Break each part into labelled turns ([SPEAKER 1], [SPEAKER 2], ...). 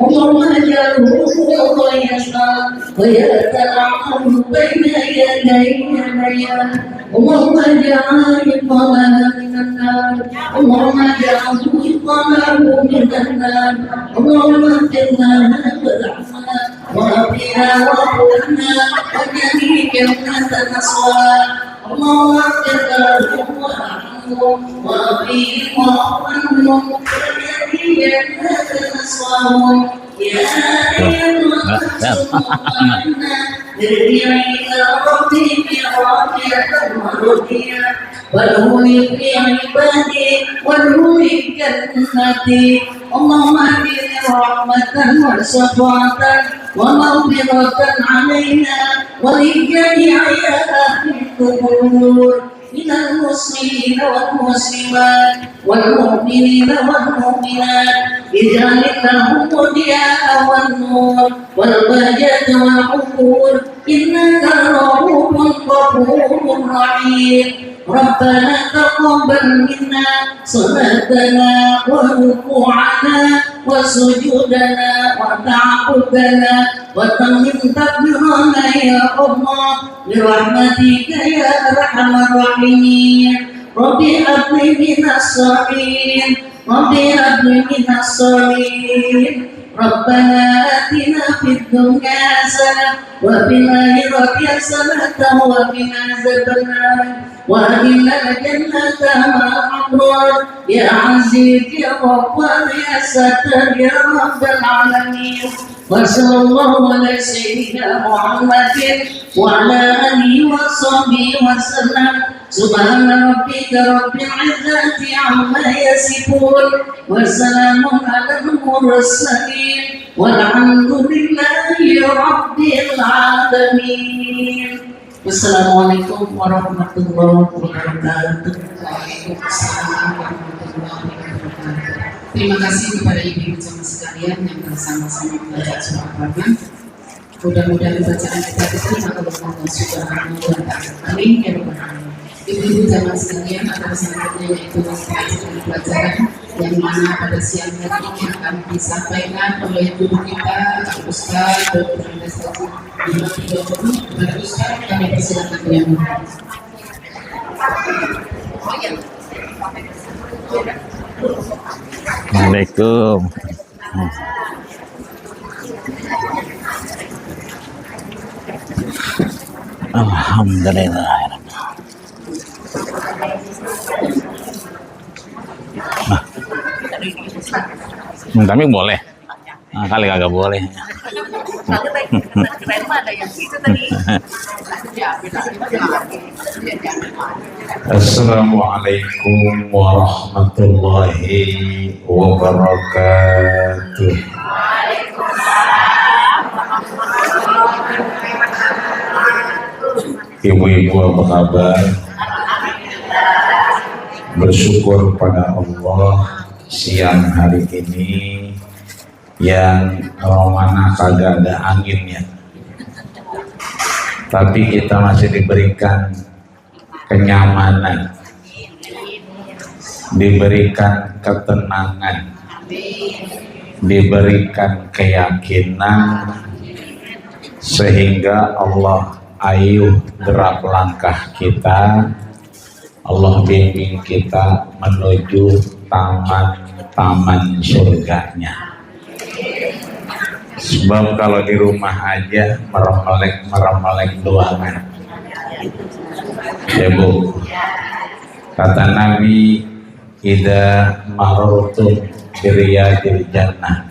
[SPEAKER 1] اللهم اجعله يسعى ويتنعم بين يدي اللهم اجعل طلبه من النار اللهم اجعل طلبه من النار اللهم اغفرنا وارحمنا وعافنا وارحمنا وجميع جنة نصوى اللهم اغفر لهم وارحمهم وعافهم وارحمهم وجميع جنة نصوى يا والهولك عبادي والهولك جنتي اللهم اهدنا رحمة وشفاعة ومغفرة علينا ولجميع أهل القبور من المسلمين والمسلمات والمؤمنين والمؤمنات اجعل لهم الضياء والنور والبهجة والعبور إنك رؤوف غفور رحيم ربنا تقبل منا صلاتنا وركوعنا وسجودنا وتعبدنا وتمم تكبيرنا يا الله برحمتك يا أرحم الراحمين ربي هب لي من الصالحين ربي هب لي من الصالحين ربنا آتنا في الدنيا حسنة وفي الآخرة حسنة وقنا عذاب النار وأدخلنا الجنة مع الأبرار يا عزيز يا غفار يا ستار يا رب العالمين وصلى الله على سيدنا محمد وعلى آله وصحبه وسلم سبحان ربك رب العزة عما يصفون وسلام على المرسلين والحمد لله رب العالمين. Wassalamualaikum warahmatullahi wabarakatuh.
[SPEAKER 2] Terima kasih kepada ibu-ibu jamaah sekalian yang bersama-sama belajar surah Rahman. Mudah-mudahan bacaan kita diterima oleh Allah Subhanahu wa Ta'ala. Amin ya rabbal alamin. Ibu-ibu jamaah sekalian, akan selanjutnya yaitu pelajaran yang mana pada siang hari ini akan disampaikan oleh guru kita Ustaz Dr. Andes Bima Kidodo. Kepada Ustaz kami persilakan beliau.
[SPEAKER 3] Assalamualaikum. Alhamdulillah. Tapi boleh. Nah, kali kagak boleh.
[SPEAKER 4] Assalamualaikum warahmatullahi wabarakatuh. Ibu-ibu apa kabar? Bersyukur pada Allah siang hari ini yang mana kagak ada anginnya, tapi kita masih diberikan kenyamanan, diberikan ketenangan, diberikan keyakinan, sehingga Allah ayuh derap langkah kita, Allah bimbing kita menuju taman surganya. Sebab kalau di rumah aja meremelek doangan, ya Bu. Kata Nabi, idza marartum biriyadil jannah,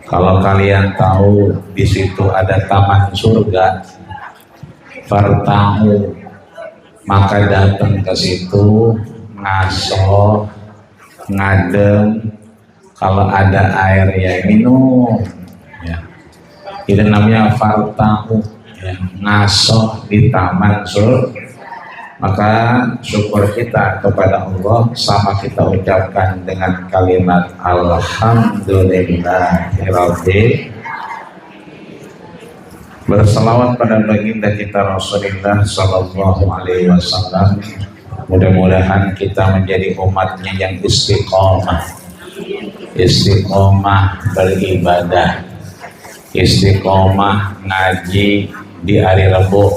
[SPEAKER 4] kalau kalian tahu di situ ada taman surga, fartahu, maka datang ke situ, ngaso, ngadem, kalau ada air ya minum, ya. Itu namanya fartahu, ya. Ngaso di taman surga. Maka syukur kita kepada Allah sama kita ucapkan dengan kalimat alhamdulillahirabbil. Berselawat pada baginda kita Rasulullah sallallahu alaihi wasallam. Mudah-mudahan kita menjadi umatnya yang istiqomah, istiqomah beribadah, istiqomah ngaji di hari Rebo,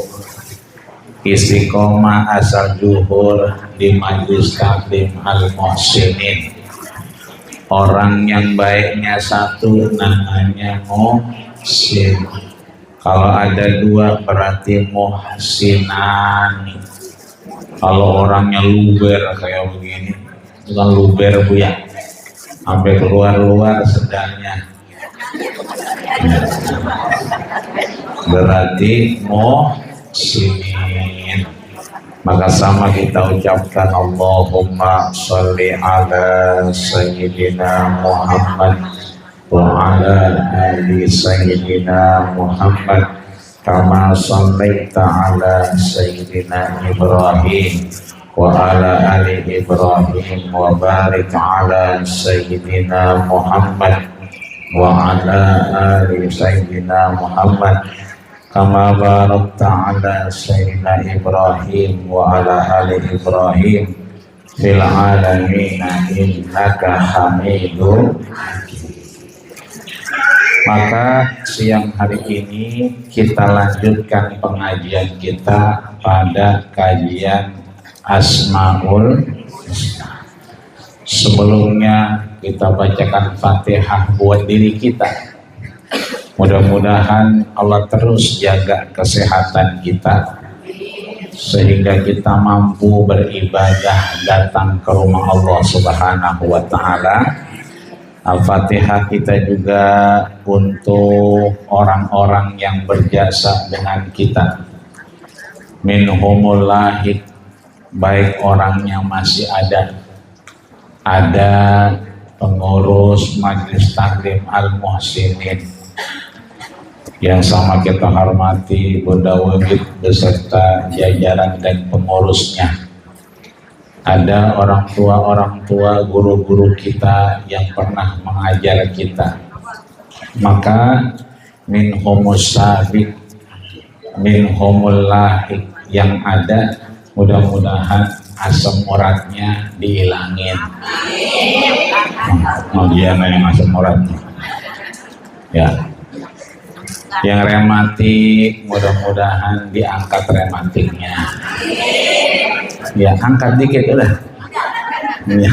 [SPEAKER 4] istiqomah asal zuhur di majelis taklim al-muhsinin. Orang yang baiknya satu namanya muhsin. Kalau ada dua berarti muhsinani. Kalau orangnya luber kayak begini, bukan luber bu ya, sampai keluar-luar sedangnya, berarti muhsinin. Maka sama kita ucapkan Allahumma sholli ala sayyidina Muhammad wa ala ali sayyidina Muhammad kama shallaita ala sayyidina Ibrahim wa ala ali Ibrahim wa barik ala sayyidina Muhammad wa ala ali sayyidina Muhammad kama barakta ala sayyidina Ibrahim wa ala ali Ibrahim fil alamin innaka hamidun. Maka siang hari ini kita lanjutkan pengajian kita pada kajian Asmaul Husna. Sebelumnya kita bacakan Fatihah buat diri kita. Mudah-mudahan Allah terus jaga kesehatan kita sehingga kita mampu beribadah datang ke rumah Allah Subhanahu wa taala. Al-Fatihah kita juga untuk orang-orang yang berjasa dengan kita. Minhumul lahid, baik orang yang masih ada pengurus majelis taklim al-muhsinin yang sama kita hormati Bunda Wagid beserta jajaran dan pengurusnya. Ada orang tua guru-guru kita yang pernah mengajar kita. Maka minhumus sabiq, minhumul lahik yang ada, mudah-mudahan asam uratnya dihilangin. Gimana yang asam uratnya? Ya. Yang rematik, mudah-mudahan diangkat rematiknya. Ya, angkat dikit udah. Ya.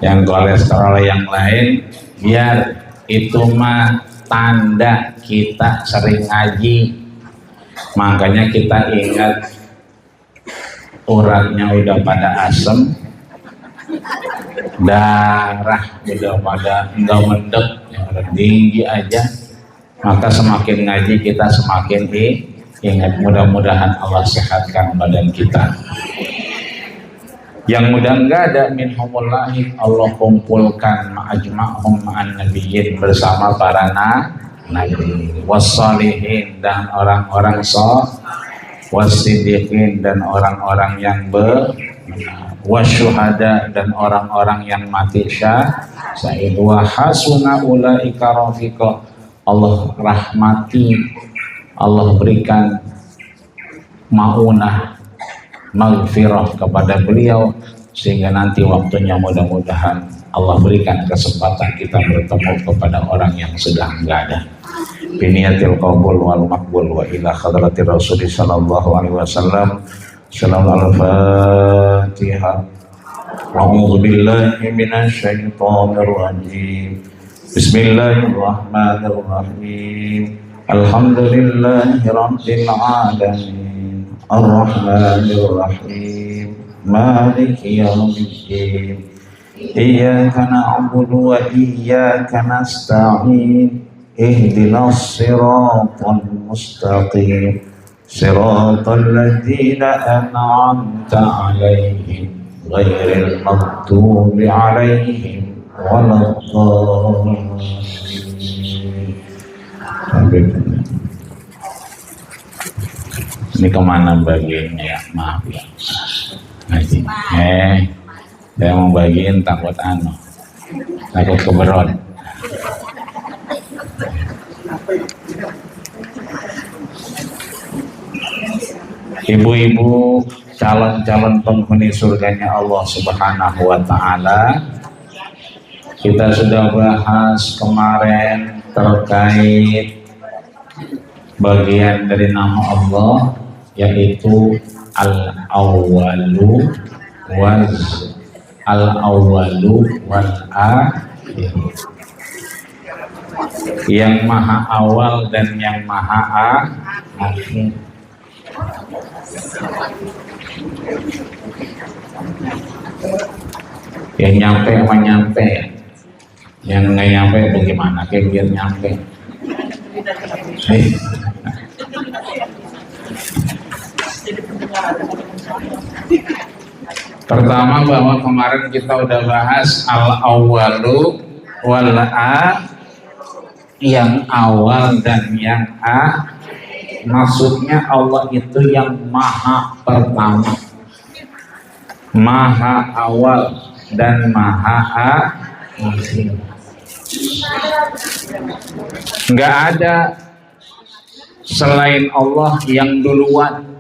[SPEAKER 4] Yang kolesterol yang lain, biar itu mah tanda kita sering ngaji. Makanya kita ingat uratnya udah pada asem, darah udah pada enggak mendek, yang udah tinggi aja. Maka semakin ngaji kita semakin ingat. Mudah-mudahan Allah sehatkan badan kita. Yang mudah enggak ada minhumul lahid, Allah kumpulkan ma'ajma'hum ma'an nabiyyin bersama para nabi, wassalihin dan orang-orang wasiddiqin dan orang-orang yang benar, wasyuhada dan orang-orang yang mati syahid, wa hasuna ulaika rafiqa. Allah rahmati, Allah berikan maunah, maghfirah kepada beliau sehingga nanti waktunya mudah-mudahan Allah berikan kesempatan kita bertemu kepada orang yang sudah enggak ada. Biniyatil qabul wal maqbul wa ila hadratir Rasul sallallahu alaihi wasallam. Sallallahu al-Fatihah. A'udzu billahi minasy syaithanir rajim. Bismillahirrahmanirrahim. Alhamdulillahi rabbil alamin. Ar-Rahmanir Rahim. Maliki yaumiddin. Iyyaka na'budu wa iyyaka nasta'in. Ihdinas siratal mustaqim. Siratal ladzina an'amta 'alaihim ghairil maghdubi 'alaihim. Ini kemana bagiannya? Maaf ya. Ngaji. Saya mau bagiin takut takut keberot. Ibu-ibu calon-calon penghuni surganya Allah Subhanahu wa taala, Kita sudah bahas kemarin terkait bagian dari nama Allah, yaitu Al-Awwalu wal Akhir, yang maha awal dan yang maha akhir. Yang nyampe sama nyampe, yang nggak nyampe bagaimana? Kayak biar nyampe. Pertama, bahwa kemarin kita udah bahas al-awwalu wal akhir, yang awal dan yang maksudnya Allah itu yang maha pertama, maha awal dan maha akhir. Nggak ada selain Allah yang duluan.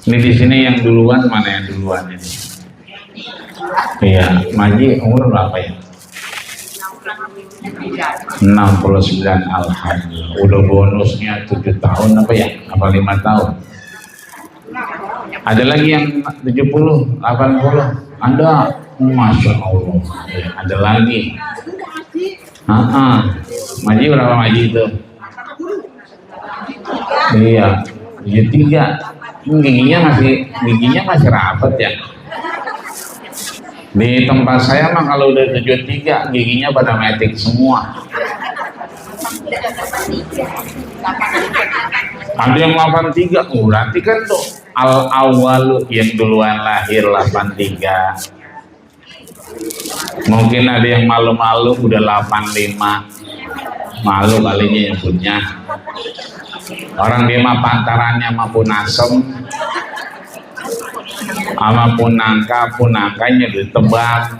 [SPEAKER 4] Ini di sini yang duluan, mana yang duluan ini? Iya, Maji umur berapa ya? 69. Alhamdulillah. Udah bonusnya 7 tahun apa ya? Apa 5 tahun? Ada lagi yang 70, 80? Ada, Masya Allah. Ya, ada lagi. Maji berapa Maji itu? Iya, 73. Giginya masih rapat ya. Di tempat saya mah kalau udah 73 giginya pada metik semua. Ada yang 83, berarti kan tuh al-awwalu yang duluan lahir 83. Mungkin ada yang malu-malu udah 85. Malu kalinya nyebutnya. Orang dia mah pantarannya mah punasem, sama punangkanya ditebak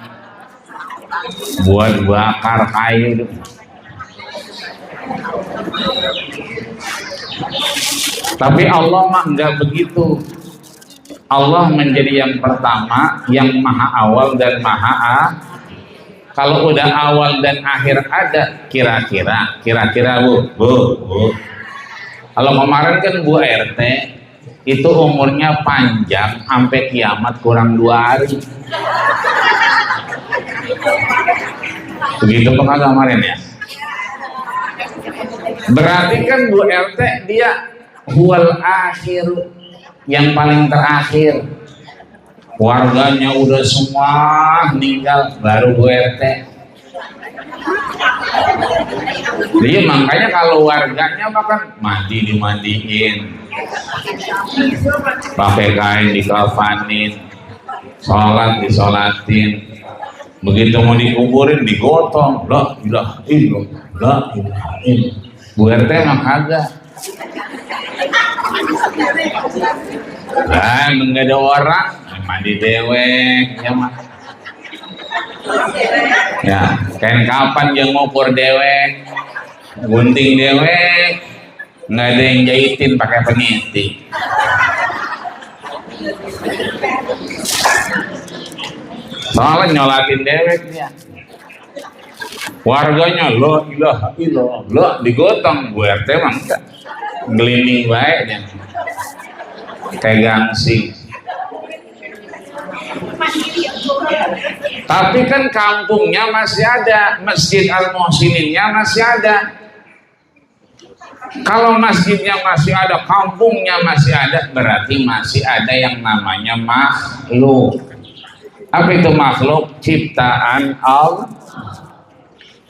[SPEAKER 4] buat bakar kayu. Tapi Allah mah enggak begitu. Allah menjadi yang pertama, yang maha awal dan maha akhir. Kalau udah awal dan akhir ada, kira-kira Bu. Kalau kemarin kan Bu RT itu umurnya panjang sampai kiamat kurang 2 hari. Begitu kan kemarin ya. Berarti kan Bu RT dia huwal akhir, yang paling terakhir. Warganya udah semua meninggal, baru Bu RT. Jadi makanya kalau warganya makan dimandiin, pakai kain dikafanin, sholat disolatin, begitu mau dikuburin digotong, la ilaha illallah. Bu RT mah kagak. Nggak ada orang mandi dewek ya mah. Ya, kain kapan yang mau pur dewek, gunting dewek, nggak ada yang jahitin pakai peniti. Soalnya nyolatin dewek dia. Warganya la ilaha illallah digotong, Bu RT mah enggak. Ngelinding baik dia. Kayak gangsi. Tapi kan kampungnya masih ada, Masjid Al-Muhsininnya masih ada. Kalau masjidnya masih ada, kampungnya masih ada, berarti masih ada yang namanya makhluk. Apa itu makhluk? Ciptaan Allah.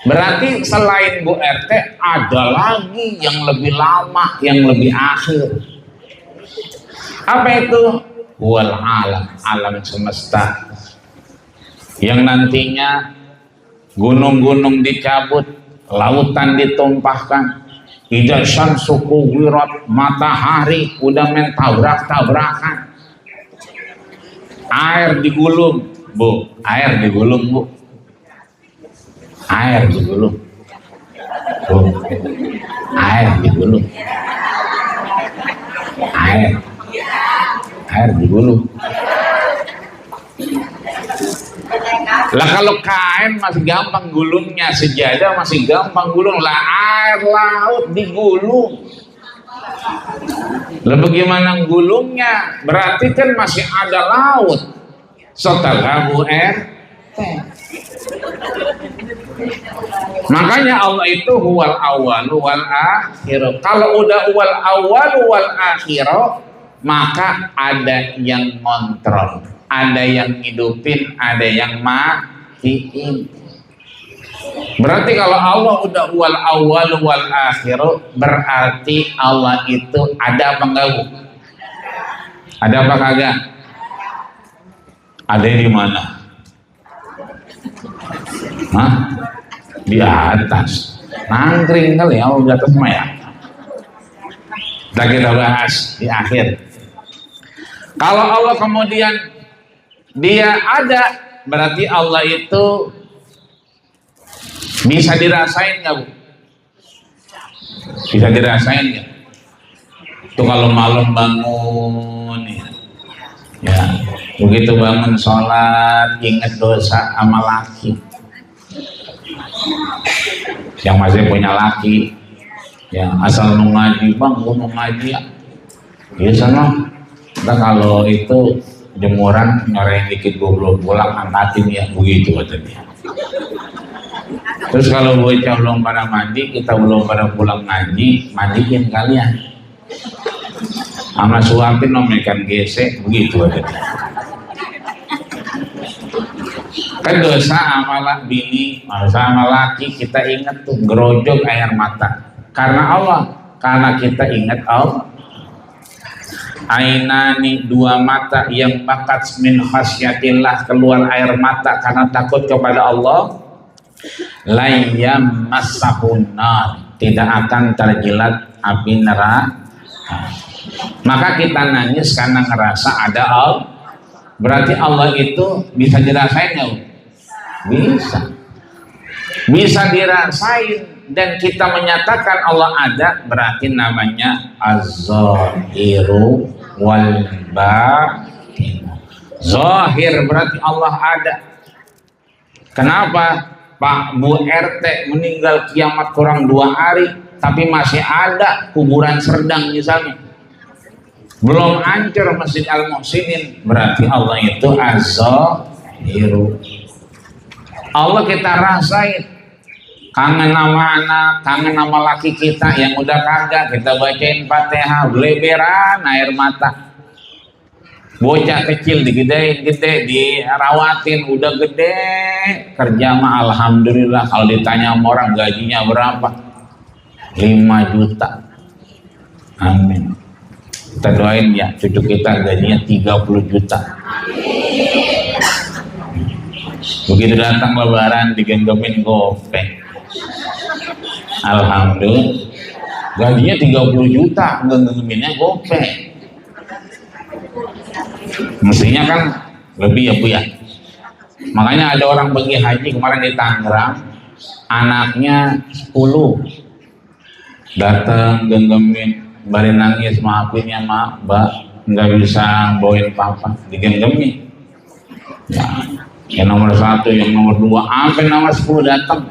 [SPEAKER 4] Berarti selain Bu RT ada lagi yang lebih lama, yang lebih akhir. Apa itu? Wal alam semesta. Yang nantinya gunung-gunung dicabut, lautan ditumpahkan, idza syamsu kuwirat, matahari udah main tabrak-tabrakan, air digulung, Bu, air digulung, Bu, air digulung, Bu, air digulung, air digulung. Lah kalau kain masih gampang gulungnya, sejadah masih gampang gulung, lah air laut digulung. Lah bagaimana gulungnya? Berarti kan masih ada laut setelah URT. Makanya Allah itu huwal awal wal akhir. Kalau udah huwal awal wal akhir, maka ada yang kontrol, ada yang hidupin, ada yang matiin. Berarti kalau Allah udah wal awal wal akhir, berarti Allah itu ada apa enggak, Bu? Ada apa kagak? Ada di mana? Hah? Di atas. Nangkring kali ya, Allah di atas mah ya. Kita bahas di akhir. Kalau Allah kemudian dia ada, berarti Allah itu bisa dirasain nggak, Bu? Bisa dirasain nggak? Itu kalau malam bangun ya, begitu bangun sholat ingat dosa sama laki. Yang masih punya laki ya, asal mau ngaji, bang gua mau ngaji ya, ya sana. Nah, kalau itu jemuran nyorain dikit gua belum pulang, angkatin ya, begitu katanya. Terus kalau bocah belum pada mandi, kita belum pada pulang ngaji, mandiin kalian. Sama suapin ikan gesek, begitu aja. Kan dosa amalah bini, sama laki kita ingat tuh gerojok air mata. Karena Allah, karena kita ingat Allah. Ainani, dua mata yang bakat min khasyatillah, keluar air mata karena takut kepada Allah. Layyam masahunnar, tidak akan terjilat api neraka. Maka kita nangis karena ngerasa ada Allah. Berarti Allah itu bisa dirasain nggak? Bisa dirasain, dan kita menyatakan Allah ada, berarti namanya az-zahiru wal batin. Zahir berarti Allah ada. Kenapa? Pak Bu RT meninggal kiamat kurang 2 hari, tapi masih ada kuburan Serdang misalnya, belum hancur Masjid Al-Muhsinin, berarti Allah itu az-zahiru. Allah kita rasain, kangen sama anak, kangen sama laki kita yang udah kagak, kita bacain Fatihah, beleberan air mata. Bocah kecil digedein, gede, dirawatin, udah gede, kerja mah alhamdulillah. Kalau ditanya sama orang gajinya berapa, 5 juta. Amin. Kita doain ya cucu kita gajinya 30 juta. Begitu datang lebaran digenggamin gopeng, alhamdulillah. Gajinya 30 juta, genggaminnya gopeng. Mestinya kan lebih ya, Bu ya. Makanya ada orang pergi haji kemarin di Tangerang, anaknya 10 datang genggamin, bari nangis, maafin ya mak, mbak nggak bisa bawain papa, digenggamin ya. Yang nomor 1, yang nomor 2, sampai nomor 10 datang.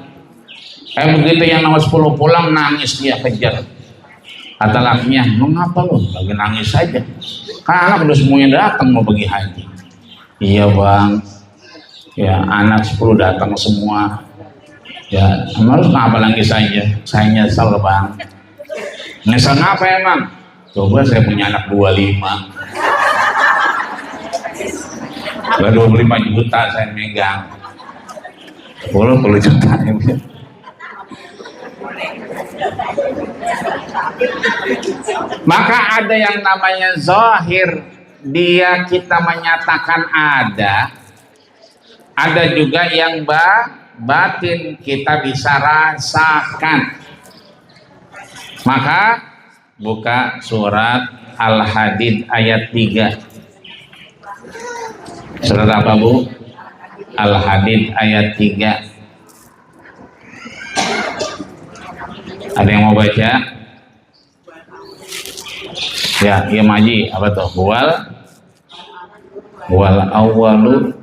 [SPEAKER 4] Begitu yang nomor 10 pulang, nangis dia kejar. Kata lakinya, mengapa lo lagi nangis saja? Kan anak udah semuanya datang mau pergi haji. Iya bang, ya anak 10 datang semua. Ya harus ngapa nangis saja? Saya nyesel bang. Nyesel apa emang? Coba saya punya anak 25. Udah 25 juta saya megang. 10 juta ya. Maka ada yang namanya zahir, dia kita menyatakan ada juga yang batin, kita bisa rasakan. Maka buka surat Al-Hadid ayat 3. Surat apa, Bu? Al-Hadid ayat 3. Ada yang mau baca? Ya, Iya Maji, apa tuh? Wal awwalu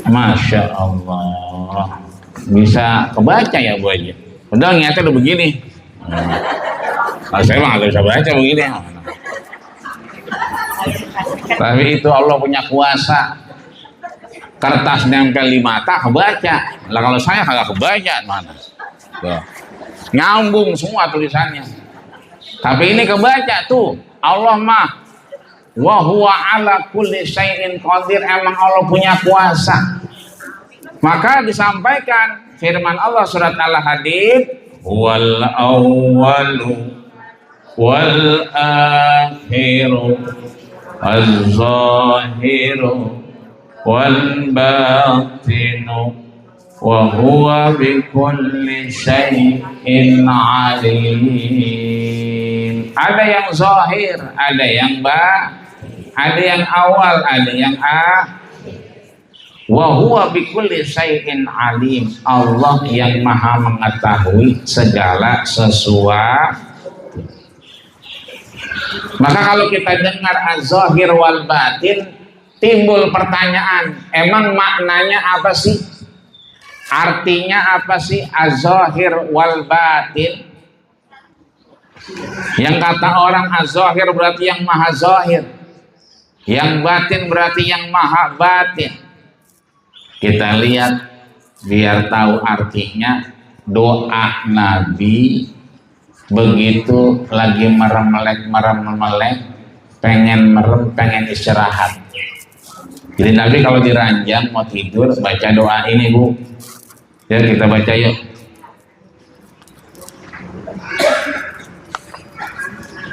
[SPEAKER 4] Masya Allah, bisa kebaca ya Bu aja. Udah niatnya udah begini. Kalau saya mah nggak bisa baca begini. Tapi itu Allah punya kuasa. Kertas nempel di mata kebaca. Lah kalau saya kagak kebaca mana? Tuh. Nyambung semua tulisannya. Tapi ini kebaca tuh. Allah mah wa huwa ala kulli syai'in qadir, emang Allah punya kuasa. Maka disampaikan firman Allah surat Al-Hadid, wal awwalu wal akhiru wal zahiru wal batinu wa huwa bi kulli syai'in alim. Ada yang zahir, ada yang ada yang awal, ada yang wa huwa bi kulli syai'in alim. Allah yang maha mengetahui segala sesuatu. Maka kalau kita dengar az-zahir wal batin, timbul pertanyaan, emang maknanya apa sih? Artinya apa sih az-zahir wal batin? Yang kata orang az-zahir berarti yang maha zahir, yang batin berarti yang maha batin. Kita lihat biar tahu artinya. Doa Nabi begitu lagi merem-melek, pengen merem, pengen istirahat. Jadi Nabi kalau diranjang mau tidur baca doa ini Bu. Ya kita baca yuk.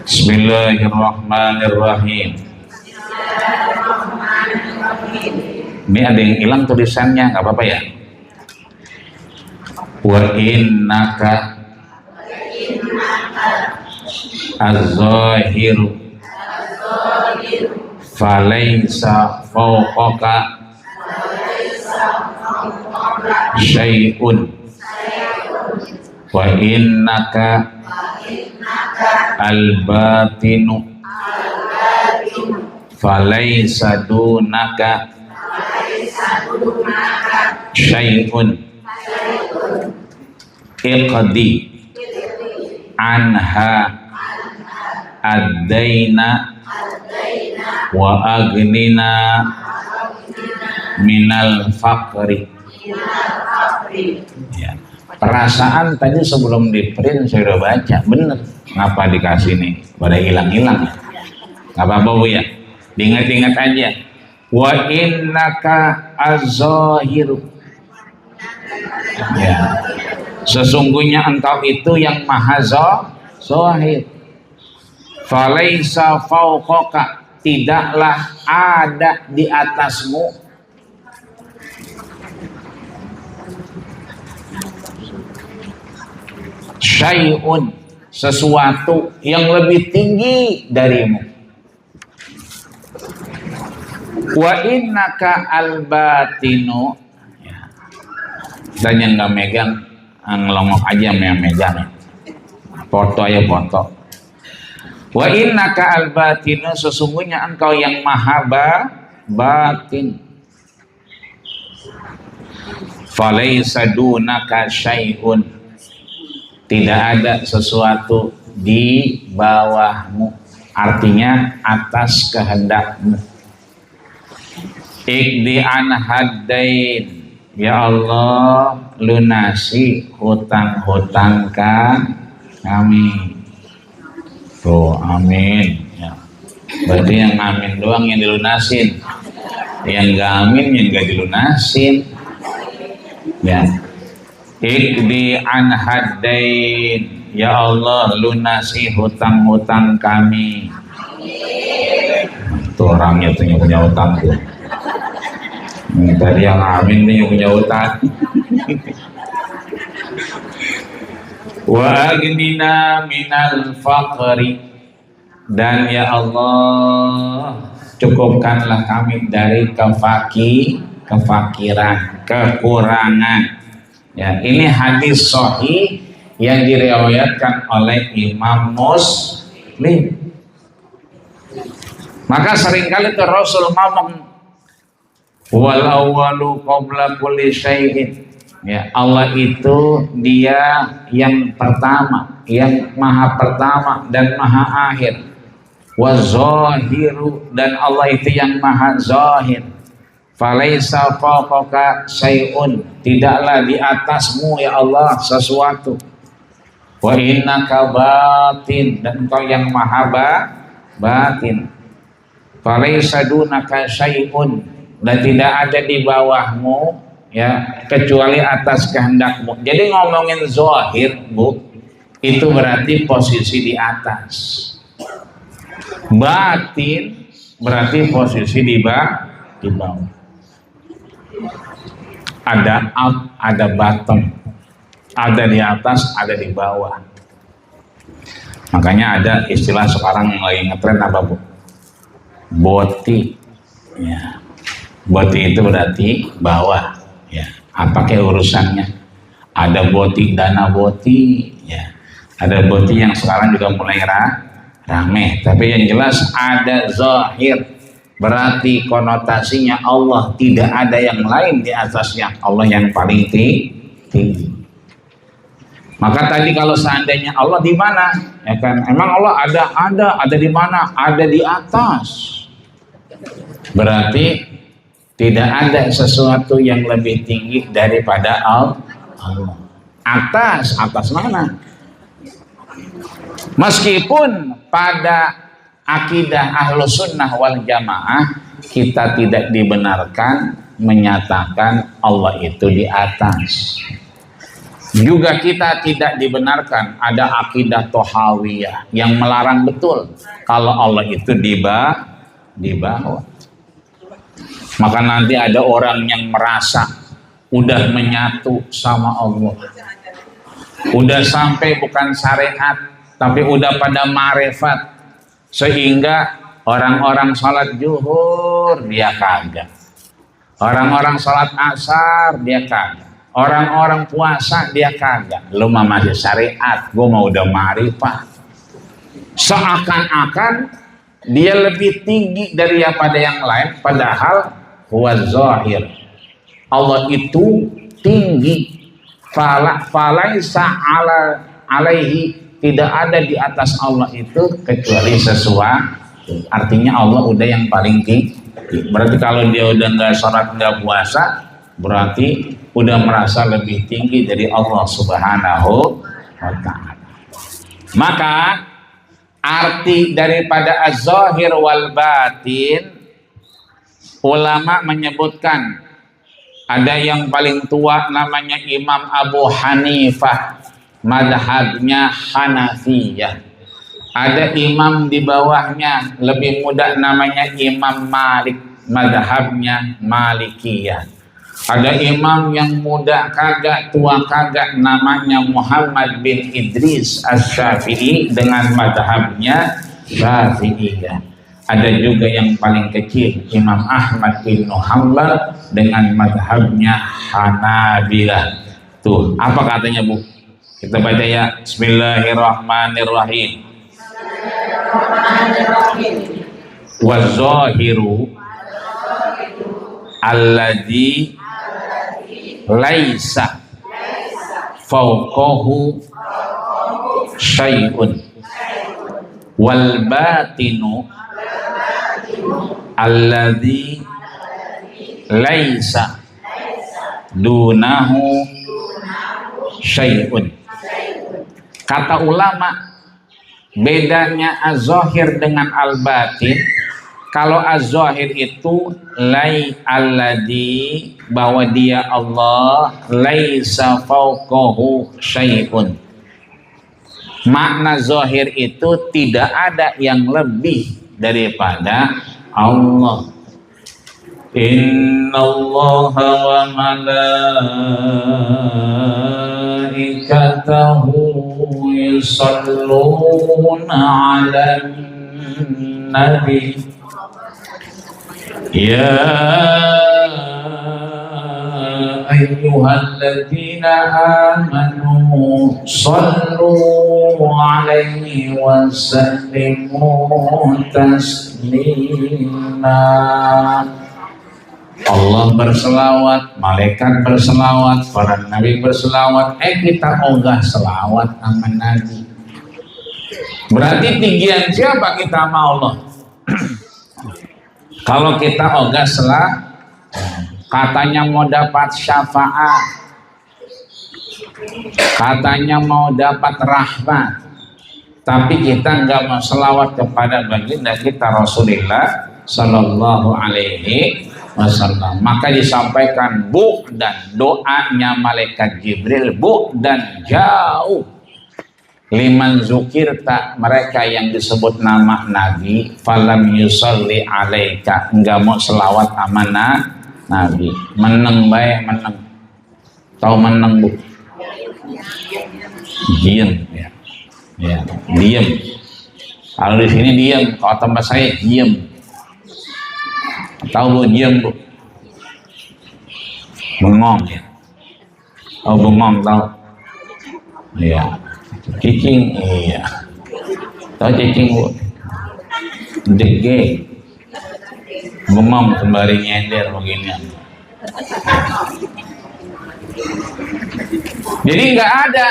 [SPEAKER 4] Bismillahirrahmanirrahim. Ini ada yang hilang tulisannya, nggak apa-apa ya. Wa innaka az-zahiru falaysa fawqaka syai'un wa innaka al-batinu falaysa dunaka syai'un iqdi anha ad-daina wa agnina minal faqri. Ya. Perasaan tadi sebelum di print saya udah baca, bener. Ngapa dikasih nih? Pada hilang-hilang. Nggak apa-apa Bu ya. Diingat-ingat aja. Wa innaka az-zahiru. Ya. Sesungguhnya engkau itu yang maha zahir. Falaisa fauqaka, tidaklah ada di atasmu syai'un, sesuatu yang lebih tinggi darimu. Wa innaka al-batinu, dan yang nggak megang ngelongok aja yang megang, foto aja foto. Wa innaka al-batinu, sesungguhnya engkau yang maha batin. Falaysa dunaka syai'un, tidak ada sesuatu di bawahmu, artinya atas kehendakmu. Iqdi an haddain, ya Allah lunasi hutang-hutang kami. Tuh amin ya. Berarti yang amin doang yang dilunasin, yang gak amin yang gak dilunasin ya. Iqdi an haddain, ya Allah lunasi hutang-hutang kami. Tuh orangnya tuh yang punya hutang tuh. Tadi yang amin nih yang punya hutang. Wa agnina minal faqri, dan ya Allah cukupkanlah kami dari kefakiran, kekurangan. Ya, ini hadis sahih yang diriwayatkan oleh Imam Muslim. Maka seringkali tuh Rasul ngomong wal awwalu qabla kulli syai'in. Ya, Allah itu dia yang pertama, yang maha pertama dan maha akhir. Wa zahiru, dan Allah itu yang maha zahir. Falaisa fawqaka syai'un, tidaklah di atasmu ya Allah sesuatu. Wa innaka batin, dan engkau yang maha batin. Falaisa dunaka syai'un, dan tidak ada di bawahmu ya kecuali atas kehendakmu. Jadi ngomongin zahir, Bu, itu berarti posisi di atas. Batin berarti posisi di bawah. Ada up, ada bottom, ada di atas, ada di bawah. Makanya ada istilah sekarang yang lagi ngetren apa, Bu? Boti, ya. Boti itu berarti bawah, ya. Apa kayak urusannya? Ada boti, dana boti, ya. Ada boti yang sekarang juga mulai rame. Tapi yang jelas ada zahir, berarti konotasinya Allah tidak ada yang lain di atasnya. Allah yang paling tinggi. Maka tadi kalau seandainya Allah di mana, ya kan? Emang Allah ada di mana? Ada di atas. Berarti tidak ada sesuatu yang lebih tinggi daripada Allah. Atas mana? Meskipun pada akidah Ahlus Sunnah wal Jamaah kita tidak dibenarkan menyatakan Allah itu di atas. Juga kita tidak dibenarkan ada akidah Tohawiyah yang melarang betul kalau Allah itu di bawah. Maka nanti ada orang yang merasa udah menyatu sama Allah, udah sampai bukan syariat tapi udah pada marifat, sehingga orang-orang sholat zuhur dia kagak, orang-orang sholat asar dia kagak, orang-orang puasa dia kagak. Lu mah masih syariat, gua mau udah marifat. Seakan-akan dia lebih tinggi daripada yang lain, padahal huwa zahir. Allah itu tinggi. Falaisa alaihi, tidak ada di atas Allah itu kecuali sesuatu. Artinya Allah udah yang paling tinggi. Berarti kalau dia udah nggak sholat, nggak puasa, berarti udah merasa lebih tinggi dari Allah Subhanahu wa ta'ala. Maka arti daripada az-zahir wal batin, ulama menyebutkan ada yang paling tua namanya Imam Abu Hanifah, madhabnya Hanafiyah. Ada imam di bawahnya lebih muda namanya Imam Malik, madhabnya Malikiyah. Ada imam yang muda kagak, tua kagak, namanya Muhammad bin Idris Asy-Syafi'i dengan madhabnya Syafi'iyah. Ada juga yang paling kecil Imam Ahmad bin Hanbal dengan madhabnya Hanabilah. Tuh, apa katanya, Bu? Kita baca ya. Bismillahirrahmanirrahim. Wa-zahiru alladzi laisa fawqahu syai'un wal batinu alladzi laisa dunahu syai'un. Kata ulama, bedanya az-zahir dengan al-batin. Kalau az-zahir itu lai alladzi, bahwa dia Allah, laisa fawqahu syai'un. Makna zahir itu tidak ada yang lebih daripada Allah. Innallaha wa malaikatahu yusalluna 'alan nabi ya ayyuhalladzina amanu sallu alaihi wa sallimu taslima. Allah berselawat, malaikat berselawat, para nabi berselawat, kita ogah selawat sama nabi. Berarti tinggian siapa kita sama Allah? Kalau kita ogah katanya mau dapat syafaat, katanya mau dapat rahmat, tapi kita nggak mau selawat kepada baginda kita Rasulullah Sallallahu Alaihi Wasallam, maka disampaikan bu dan doanya malaikat Jibril, bu dan jauh liman zukirta, mereka yang disebut nama Nabi, falam yusalli alaika, enggak mau selawat amanah Nabi. Meneng baik, meneng. Tahu meneng bu? Diem ya. Ya, diem. Kalau di sini diem, kalau tempat saya diem. Tahu bu diem bu? Bengong ya. Oh bengong tahu? Iya. Cicing, iya. Tahu cicing bu? Dege. Bengong sembari nyender begini. Jadi nggak ada.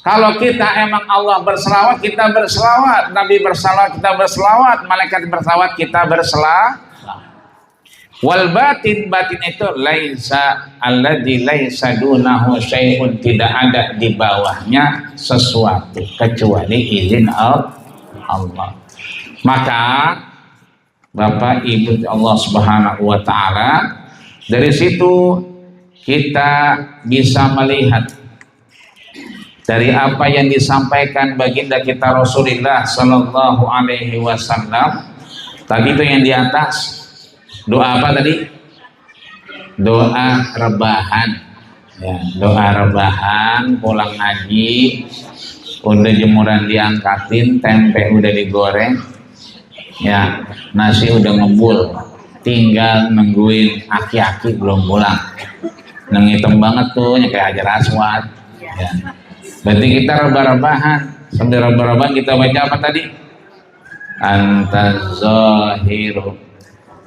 [SPEAKER 4] Kalau kita emang Allah berselawat, kita berselawat. Nabi berselawat, kita berselawat. Malaikat berselawat, kita berselawat. Wal batin, batin itu laisa alladzi laisa dunahu syai'un, tidak ada di bawahnya sesuatu kecuali izin Allah. Maka Bapak Ibu Allah Subhanahu wa taala, dari situ kita bisa melihat dari apa yang disampaikan baginda kita Rasulullah Sallallahu Alaihi Wasallam tadi itu yang di atas. Doa apa tadi? Doa rebahan ya, doa rebahan pulang ngaji, udah jemuran diangkatin, tempe udah digoreng ya, nasi udah ngebul, tinggal nungguin aki-aki belum pulang. Neng hitam banget tuh, kayak Hajar Aswad ya. Berarti kita rebah-rebahan. Sambil rebah-rebahan kita baca apa tadi? Anta zahiru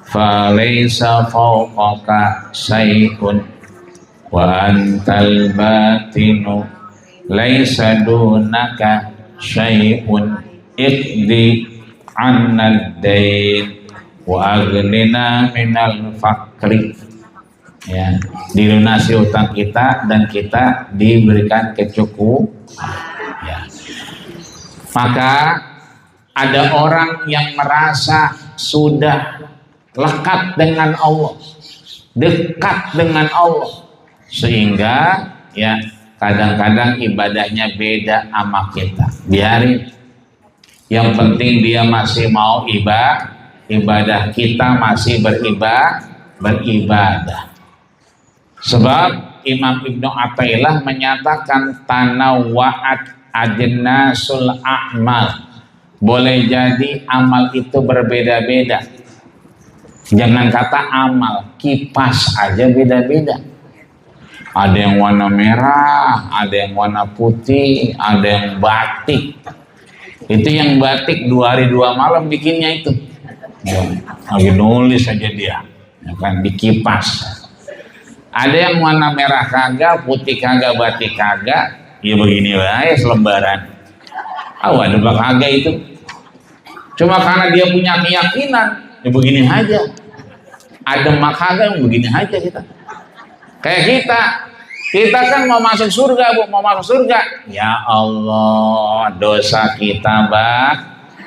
[SPEAKER 4] falaysa fawqaka syai'un wa antal batinu laysa dunaka syai'un iqdi annad dain wa aghnina minal fakri ya, dilunasi utang kita dan kita diberikan kecukupan ya. Maka ada orang yang merasa sudah lekat dengan Allah, dekat dengan Allah, sehingga ya kadang-kadang ibadahnya beda sama kita. Biarin, yang penting dia masih mau ibadah, kita masih beribadah. Sebab Imam Ibnu Athaillah menyatakan tanawwa'at ajnasul a'mal, boleh jadi amal itu berbeda-beda. Jangan kata amal, kipas aja beda-beda. Ada yang warna merah, ada yang warna putih, ada yang batik. Itu yang batik 2 hari 2 malam bikinnya itu. Ya, lagi nulis aja dia, ya kan, dikipas. Ada yang warna merah kagak, putih kagak, batik kagak. Ya begini lah, selembaran. Ada bak kagak itu. Cuma karena dia punya keyakinan. Ya begini aja, ada makaga yang begini aja kita. Kayak kita kan mau masuk surga bu, mau masuk surga. Ya Allah, dosa kita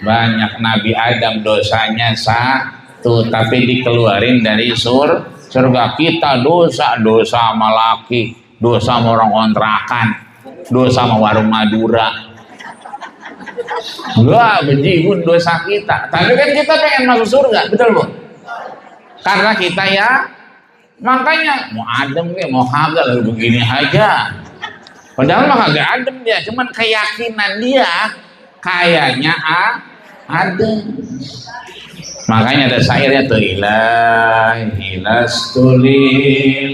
[SPEAKER 4] banyak. Nabi Adam dosanya 1, tapi dikeluarin dari surga. Kita dosa sama laki, dosa sama orang kontrakan, dosa sama warung Madura. Wah, bejibun dosa kita. Tapi kan kita pengen masuk surga, betul bu? Karena kita ya, makanya mau adem ya, mau kagak lalu begini aja. Padahal mah kagak adem dia, cuman keyakinan dia kayaknya adem. Makanya ada syairnya tuh ilahi lastulil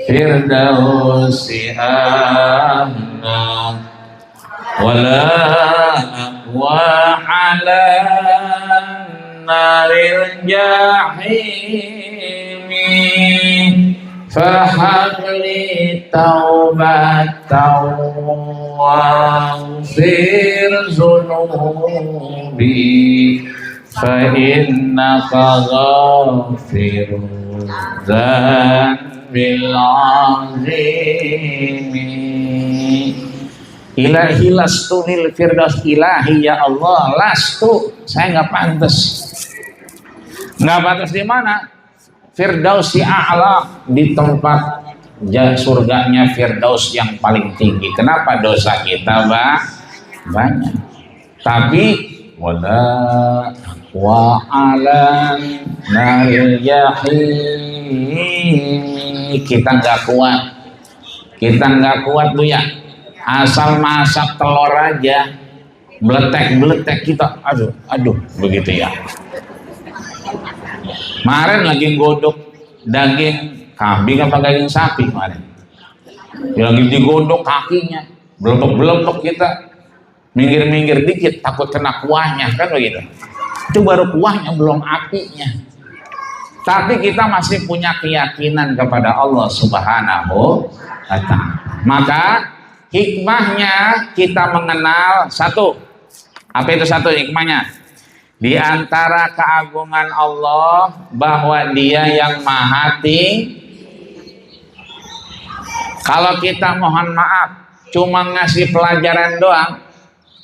[SPEAKER 4] firdausi ahla wala aqwa ala naril jahimi fahabli taubatan waghfir zunubi fa innaka ghafirun dzanbil azimi. Ilahi lastu lil firdaus, ilahi ya Allah, lastu, saya nggak pantas. Nggak pantas di mana? Firdausi a'la, di tempat surganya Firdaus yang paling tinggi. Kenapa? Dosa kita banyak. Tapi wala wa alan naril jahim, kita nggak kuat Bu ya. Asal masak telur aja beletek kita, aduh begitu ya. Kemarin lagi godok daging kambing apa daging sapi kemarin, lagi digodok kakinya, belok kita minggir dikit takut kena kuahnya kan begitu. Itu baru kuahnya, belum apinya. Tapi kita masih punya keyakinan kepada Allah Subhanahu wa Ta'ala. Maka hikmahnya kita mengenal satu. Apa itu satu hikmahnya? Di antara keagungan Allah bahwa Dia yang Maha Tinggi. Kalau kita mohon maaf cuma ngasih pelajaran doang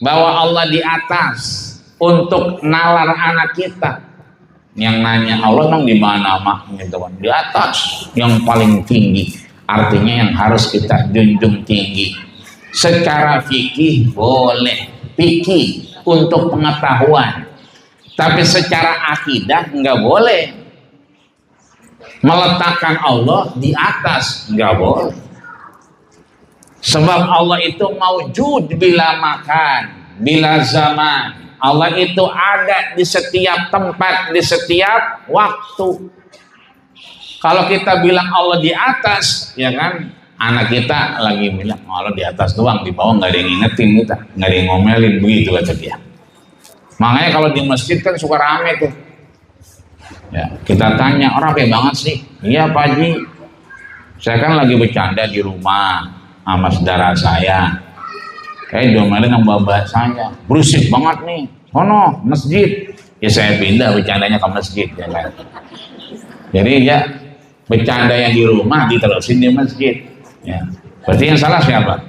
[SPEAKER 4] bahwa Allah di atas untuk nalar anak kita, yang nanya Allah emang di mana mak? Di atas, yang paling tinggi. Artinya yang harus kita junjung tinggi. Secara fikih boleh, fikih untuk pengetahuan. Tapi secara akidah nggak boleh. Meletakkan Allah di atas nggak boleh. Sebab Allah itu maujud bila makan, bila zaman. Allah itu ada di setiap tempat, di setiap waktu. Kalau kita bilang Allah di atas, ya kan? Anak kita lagi bilang Allah di atas doang, di bawah nggak ada yang ngingetin kita, nggak ada yang ngomelin, begitu kata dia. Makanya kalau di masjid kan suka rame tuh. Ya, kita tanya, orang apa banget sih? Iya Pak Haji, saya kan lagi bercanda di rumah sama saudara saya. Diomelin sama bapak saya, berisik banget nih, sono masjid. Ya saya pindah bercandanya ke masjid, ya kan. Jadi ya bercanda yang di rumah diterusin di masjid. Ya, berarti yang salah siapa?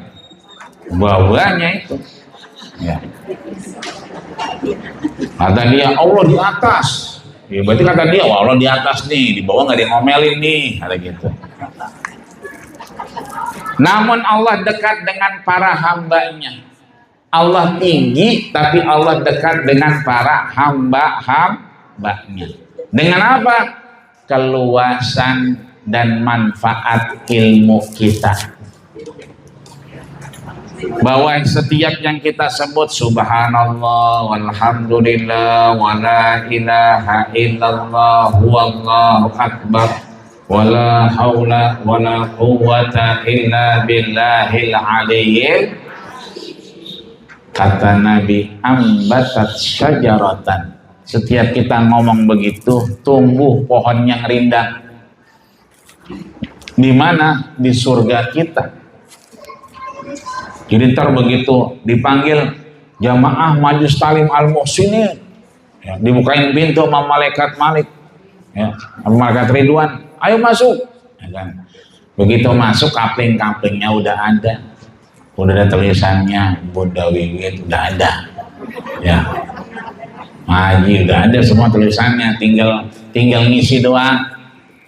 [SPEAKER 4] Bawahnya itu. Ya. Kata dia Allah di atas. Ya, berarti kata dia Allah di atas nih, di bawah nggak ada yang ngomelin nih, ada gitu. Namun Allah dekat dengan para hambanya. Allah tinggi, tapi Allah dekat dengan para hambanya. Dengan apa? Keluasan dan manfaat ilmu kita. Bahwa setiap yang kita sebut subhanallah walhamdulillah wala ilaha illallah wallahu akbar wala haula wala quwwata illa billahil aliyyil, kata Nabi, ambatat syajaratan. Setiap kita ngomong begitu tumbuh pohon yang rindang. Di mana? Di surga kita. Jadi ntar begitu dipanggil jamaah majlis talim al-muhsinin, ya, dibukain pintu sama malaikat Malik, ya, malaikat Ridwan, ayo masuk, ya kan? Begitu masuk kapling-kaplingnya udah ada tulisannya, Bunda Wiwit udah ada, ya, Haji udah ada semua tulisannya, tinggal ngisi doang.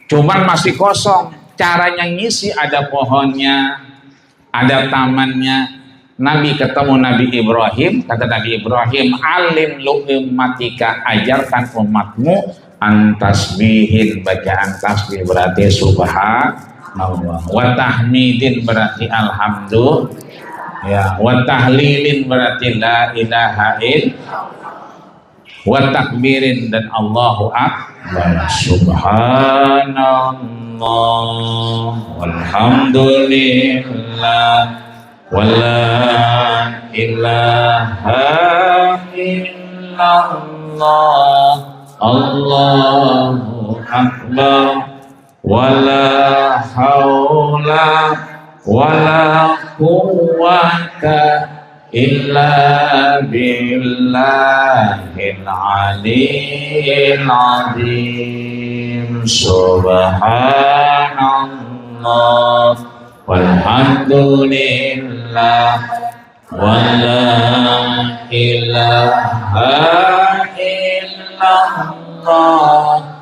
[SPEAKER 4] Cuman masih kosong. Caranya ngisi ada pohonnya, ada tamannya. Nabi ketemu Nabi Ibrahim, kata Nabi Ibrahim, alim lu ummatika, ajarkan umatmu antasbihin, bacaan tasbih berarti subhanallah, wa tahmidin berarti alhamdulillah, ya, wa tahlilin berarti la ilaha illallah, wa takbirin dan Allahu akbar, subhanallah illallah walhamdulillah wala ilaha illallah Allahu akbar wala haula wala quwwata illa billahil aliyyil azim subhanallah walhamdulillah wala ilaha illallah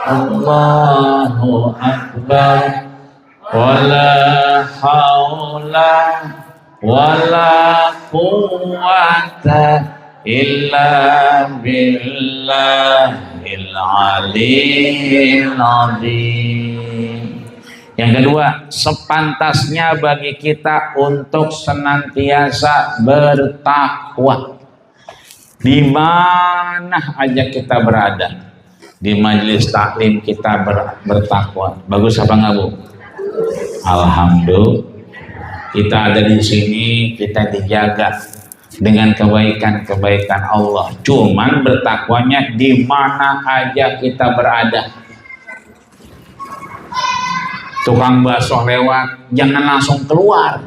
[SPEAKER 4] Allahu akbar wala haula wala quwwata illa billahil aliyyil azim. Yang kedua, sepantasnya bagi kita untuk senantiasa bertakwa di mana aja kita berada. Di majelis taklim kita bertakwa. Bagus apa enggak, Bu? Alhamdulillah. Kita ada di sini, kita dijaga dengan kebaikan-kebaikan Allah. Cuman bertakwanya di mana aja kita berada. Tukang bakso lewat, jangan langsung keluar.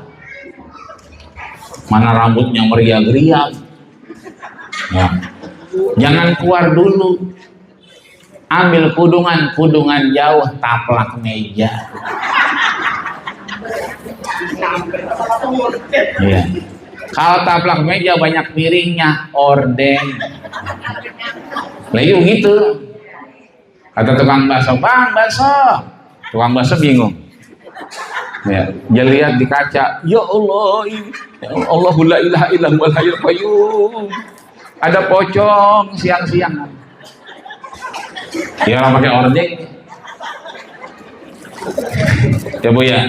[SPEAKER 4] Mana rambutnya meriang-riang. Ya. Jangan keluar dulu. Ambil kudungan jauh, taplak meja. Ya. Kalau taplak meja banyak piringnya, orden. Lah yuk gitu. Kata tukang bakso, "Bang, bakso." Tukang bakso bingung. Ya, dia lihat di kaca, "Ya Allah, Allahu la ilaha illallah hayyul qayyum." Ada pocong siang-siang. Ya orang pakai orden. Ya Bu ya.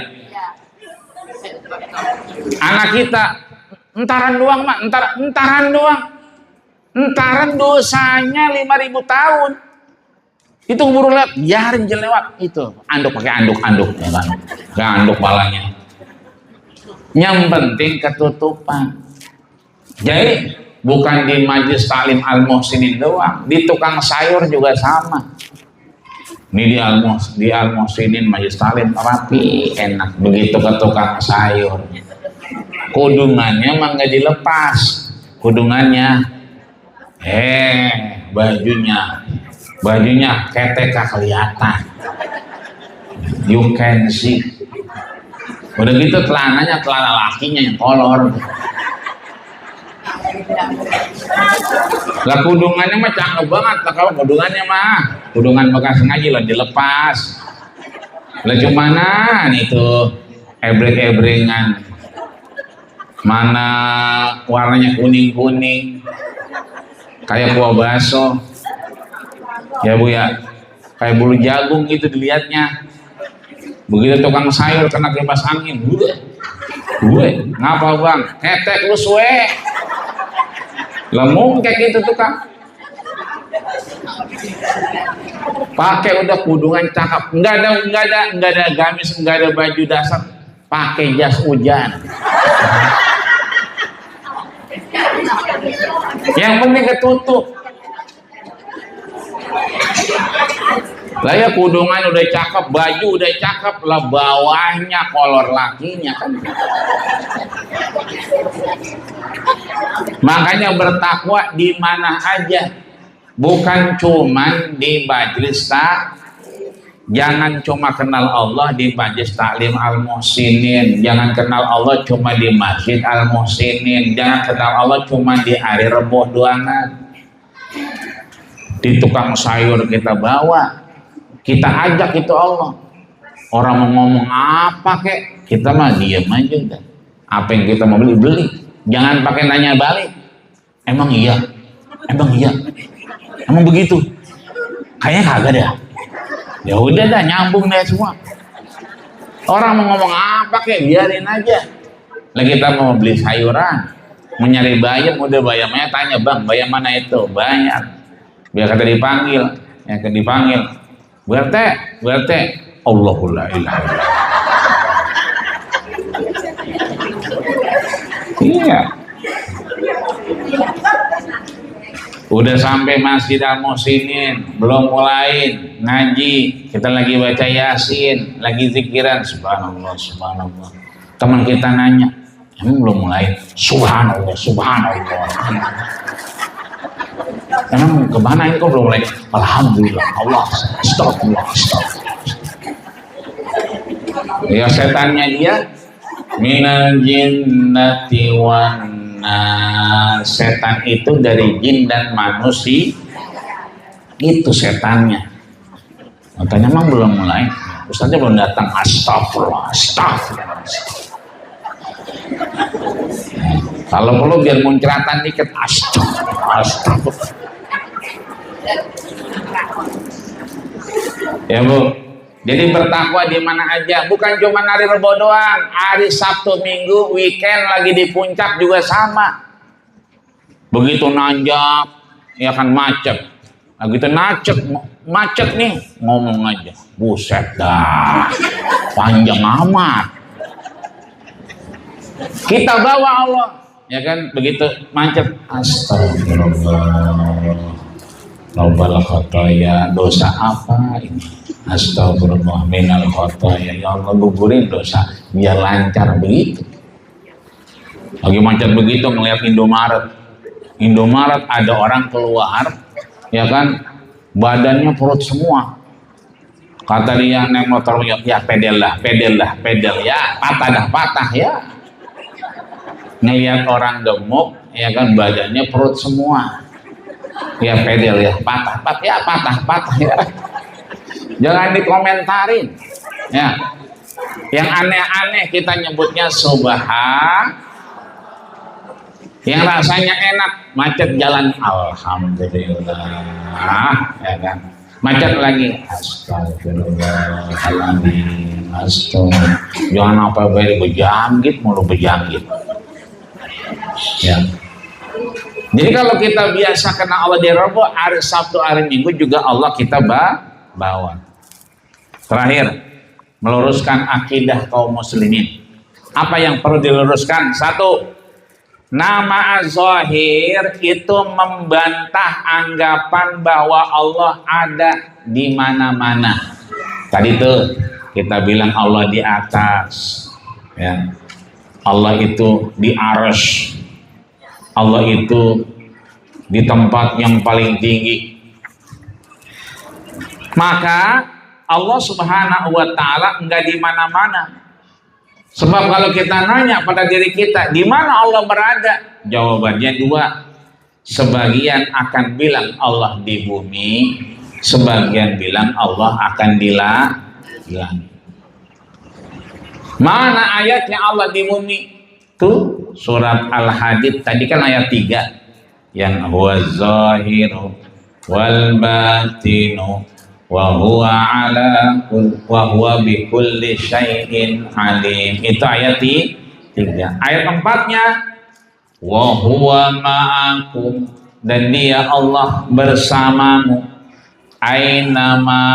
[SPEAKER 4] Anak kita entaran doang mak, entaran doang. Entaran dosanya 5.000 tahun. Itu keburu lewat, biarin jalan lewat itu. Anduk pakai anduk ya kan. Pakai anduk balanya. Yang penting ketutupan. Jadi bukan di majlis taklim Al-Muhsinin doang, di tukang sayur juga sama. Ini di Al-Muhsinin majlis taklim rapi, enak. Begitu ke tukang sayur, kudungannya mah nggak dilepas, kudungannya, bajunya ketek kelihatan, you can see. Udah gitu celananya celana lakinya yang kolor. Lah kudungannya mah cakep banget. Lah kalau kudungannya mah kudungan bekas ngaji lah dilepas. Lah cumanan itu ebrek-ebrengan. Mana warnanya kuning-kuning. Kayak buah bakso. Ya Bu ya. Kayak bulu jagung gitu dilihatnya. Begitu tukang sayur kena kipas angin. Gue, ngapa Bang? Ketek lu suwe. Lemung kayak gitu tuh Kang. Pakai udah kudungan cakep, enggak ada gamis, enggak ada baju dasar, pakai jas hujan. Yang penting ketutup. Lah ya kudungan udah cakep, baju udah cakep, lah bawahnya kolor lakinya kan. Makanya bertakwa di mana aja, bukan cuman di majlis jangan cuma kenal Allah di majlis taklim Al-Muhsinin, jangan kenal Allah cuma di masjid Al-Muhsinin, jangan kenal Allah cuma di hari Rebo doangan. Di tukang sayur kita bawa, kita ajak itu Allah. Orang mau ngomong apa kek, kita mah diam aja udah. Apa yang kita mau beli. Jangan pakai nanya balik. Emang iya? Emang begitu? Kayaknya kagak deh. Ya udah dah, nyambung deh semua. Orang mau ngomong apa kek, biarin aja. Lah kita mau beli sayuran, mau nyari bayam, udah bayamnya tanya, "Bang, bayam mana itu?" Banyak. Biar kata dipanggil, Bu RT, Allahu la ilaha illallah. Iya. Udah sampai Masjid Al-Muhsinin, belum mulai ngaji, kita lagi baca Yasin, lagi zikiran, subhanallah, subhanallah. Teman kita nanya, emang belum mulai? Subhanallah, subhanallah. Emang kemana ini kok belum mulai? Alhamdulillah, Allah, astagfirullah, astagfirullah. Ya setannya dia, minal jinnati wan nas. Setan itu dari jin dan manusia. Itu setannya. Makanya emang belum mulai. Ustaznya belum datang. Astagfirullah, astagfirullah. Kalau perlu biar muncratan dikit. Astagfirullah, astagfirullah. Ya Bu, jadi bertakwa di mana aja, bukan cuma hari Rebo doang, hari Sabtu, Minggu, weekend lagi di puncak juga sama. Begitu nanjak, ya kan macet. Begitu macet nih, ngomong aja, buset dah, panjang amat. Kita bawa Allah, ya kan, begitu macet, astagfirullah. Rabbal khataya, dosa apa ini? Astagfirullah minal khataya. Ya Allah, gugurin dosa biar lancar begitu. Lagi macet begitu melihat Indomaret ada orang keluar, ya kan, badannya perut semua. Kata dia naik motor, ya pedal ya, patah ya. Ngelihat orang gemuk, ya kan, badannya perut semua. Ya pedal ya, patah ya. Jangan dikomentarin. Ya. Yang aneh-aneh kita nyebutnya subhan. Yang rasanya enak, macet jalan, alhamdulillah. Ya kan. Macet lagi, astagfirullahaladzim, astagfirullah. Jangan apa baik bejangkit mulu bejangkit. Ya. Jadi kalau kita biasa kena Allah di Rabu, hari Sabtu, hari Minggu juga Allah kita bawa. Terakhir, meluruskan akidah kaum muslimin. Apa yang perlu diluruskan? Satu, nama Az-Zahir itu membantah anggapan bahwa Allah ada di mana-mana. Tadi tuh kita bilang Allah di atas, ya. Allah itu di arsy. Allah itu di tempat yang paling tinggi. Maka Allah Subhanahu wa taala enggak di mana-mana. Sebab kalau kita nanya pada diri kita, di mana Allah berada? Jawabannya dua. Sebagian akan bilang Allah di bumi, sebagian bilang Allah akan di langit. Mana ayatnya Allah di bumi? Tuh surat Al-Hadid tadi kan ayat 3 yang huwa zahiru wal batinu wa huwa bi kulli syai'in alim. Itu ayat 3. Ayat 4-nya wa huwa ma'akum, dan dia Allah bersamamu aina ma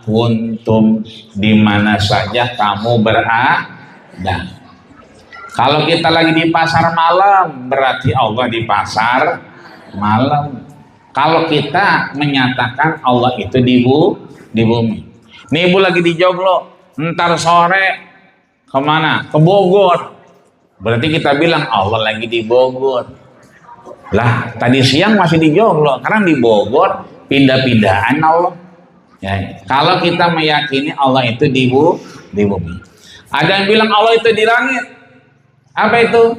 [SPEAKER 4] kuntum, di mana saja kamu berada. Kalau kita lagi di pasar malam, berarti Allah di pasar malam. Kalau kita menyatakan Allah itu di bumi. Nih ibu lagi di Joglo, ntar sore kemana? Ke Bogor. Berarti kita bilang Allah lagi di Bogor. Lah, tadi siang masih di Joglo, sekarang di Bogor, pindah-pindahan Allah. Ya, kalau kita meyakini Allah itu di bumi. Ada yang bilang Allah itu di langit. Apa itu?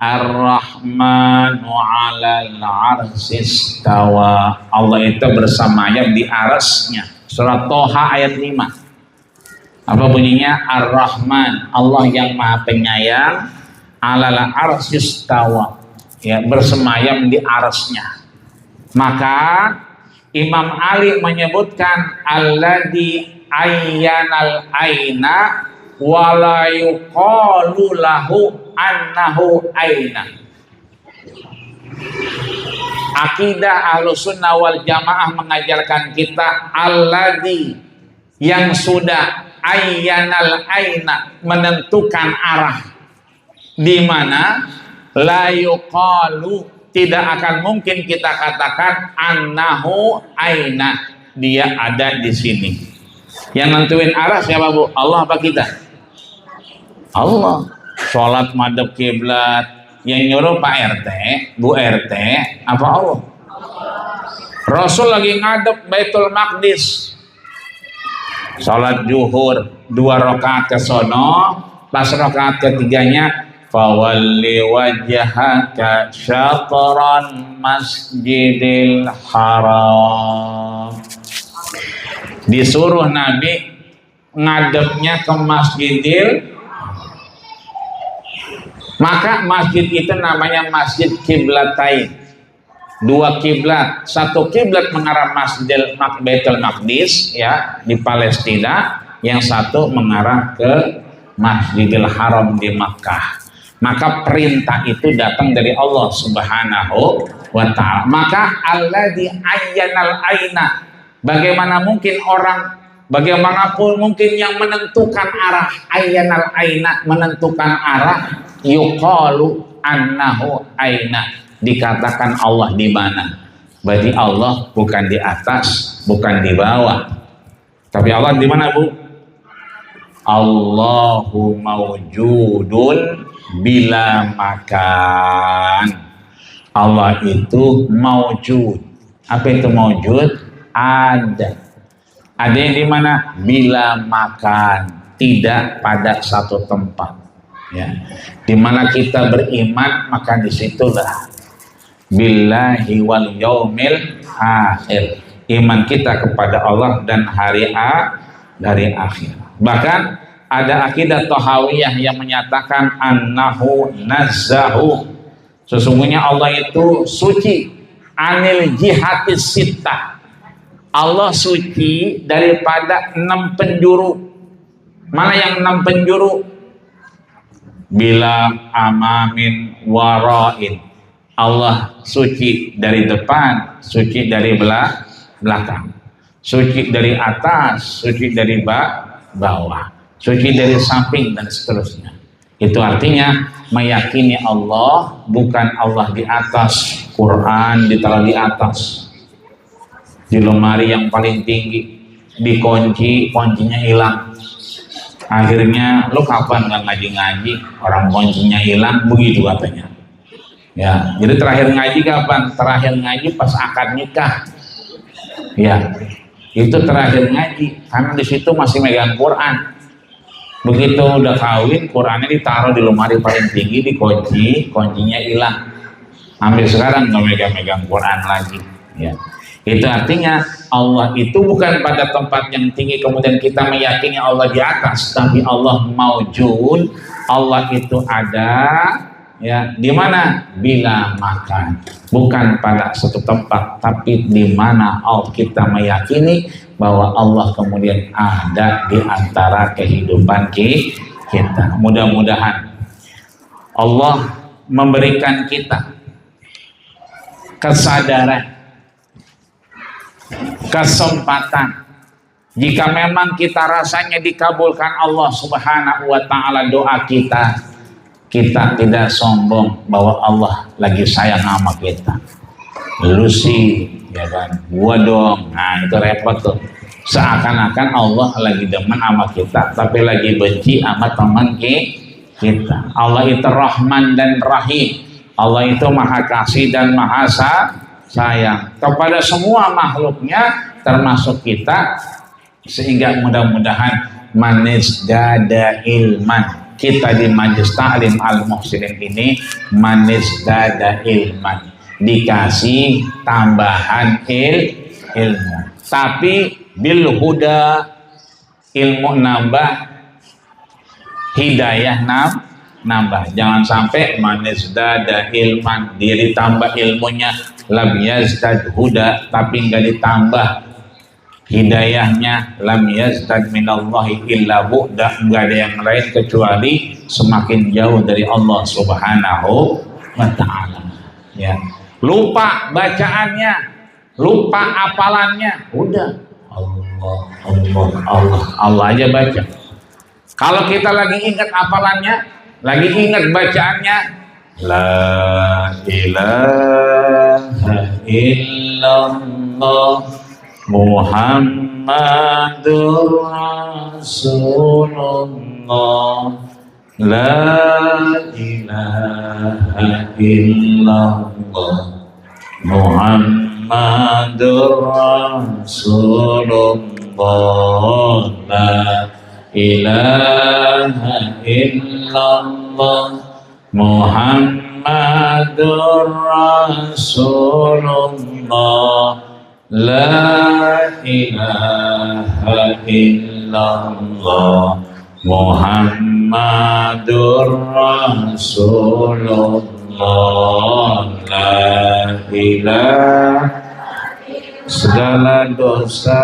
[SPEAKER 4] Ar-Rahmanu 'alal 'arsy istawa. Allah itu bersamanya di arasnya. Surat Toha ayat 5. Apa bunyinya? Ar-Rahman, Allah yang Maha Penyayang, 'alal 'arsy istawa. Ya, bersemayam di arasnya. Maka Imam Ali menyebutkan alladzi ayyanal aina wala yuqalu lahu annahu aina. Akidah Ahlussunnah wal Jamaah mengajarkan kita alladzi, yang sudah ayyanal aina, menentukan arah, di mana la yuqalu, tidak akan mungkin kita katakan annahu aina, dia ada di sini. Yang nentuin arah siapa Bu? Allah apa kita? Allah. Sholat madhab kiblat, yang nyuruh Pak RT, Bu RT, apa Allah? Rasul lagi ngadep Baitul Maqdis, sholat zuhur 2 rakaat ke sono, pas rakaat ketiganya fawalli wajhaka syatran masjidil haram. Disuruh Nabi ngadepnya ke masjidil, maka masjid itu namanya masjid kiblatain, 2 kiblat, 1 kiblat mengarah Masjidil Baitul Maqdis ya di Palestina, yang 1 mengarah ke Masjidil Haram di Makkah. Maka perintah itu datang dari Allah Subhanahu wa ta'ala. Maka alladzi ayyanal aina, bagaimana mungkin orang, bagaimanapun mungkin yang menentukan arah, ayyanal aina, menentukan arah, yuqalu annahu aina, dikatakan Allah di mana. Berarti Allah bukan di atas, bukan di bawah. Tapi Allah di mana Bu? Allahu mawjudun bila makan. Allah itu mawjud. Apa itu mawjud? Ada. Ada yang di mana? Bila makan, tidak pada satu tempat. Ya. Di mana kita beriman, maka disitulah billahi wal yaumil akhir, iman kita kepada Allah dan hari akhir. Bahkan ada akidah Tahawiyah yang menyatakan annahu nazzahu, sesungguhnya Allah itu suci, anil jihatis sittah, Allah suci daripada 6 penjuru. Mana yang 6 penjuru? Bila amamin warain, Allah suci dari depan, suci dari belakang, suci dari atas, suci dari bawah, suci dari samping dan seterusnya. Itu artinya meyakini Allah, bukan Allah di atas. Quran ditaruh di atas, di lemari yang paling tinggi, dikunci, kuncinya hilang. Akhirnya lo kapan nggak ngaji-ngaji, orang kuncinya hilang, begitu katanya. Ya, jadi terakhir ngaji kapan? Terakhir ngaji pas akad nikah. Ya, itu terakhir ngaji, karena di situ masih megang Quran. Begitu udah kawin, Qurannya ditaruh di lemari paling tinggi, dikunci, kuncinya hilang. Sampai sekarang nggak megang-megang Quran lagi. Ya, itu artinya Allah itu bukan pada tempat yang tinggi kemudian kita meyakini Allah di atas, tapi Allah maujud, Allah itu ada. Ya, di mana? Bila makan, bukan pada satu tempat, tapi di mana kita meyakini bahwa Allah kemudian ada di antara kehidupan kita. Mudah-mudahan Allah memberikan kita kesadaran, kesempatan. Jika memang kita rasanya dikabulkan Allah Subhanahu wa ta'ala doa kita, kita tidak sombong bahwa Allah lagi sayang sama kita. Lu sih, ya kan, gua dong. Nah, itu repot tuh. Seakan-akan Allah lagi demen sama kita, tapi lagi benci sama teman kita. Allah itu Rahman dan Rahim. Allah itu Maha Kasih dan Maha Sayang kepada semua makhluknya, termasuk kita. Sehingga mudah-mudahan manis dada ilman, kita di Majelis Ta'lim Al-Muhsinin ini manis dada ilman, dikasih tambahan ilmu, tapi bil huda, ilmu nambah, hidayah nambah. Jangan sampai manis dada ilman, dia ditambah ilmunya, lam yazdad huda, tapi enggak ditambah hidayahnya, lam yazdad minallahi illa bu'da, enggak ada yang lain kecuali semakin jauh dari Allah Subhanahu wa ta'ala. Ya, lupa bacaannya, lupa hafalannya, udah Allah Allah aja baca. Kalau kita lagi ingat hafalannya, lagi ingat bacaannya, la ilaha illallah Muhammadur Rasulullah, la ilaha illallah Muhammadur Rasulullah, la ilaha illallah Muhammadur Rasulullah, la ilaha illallah Muhammadur Rasulullah, la ilaha, segala dosa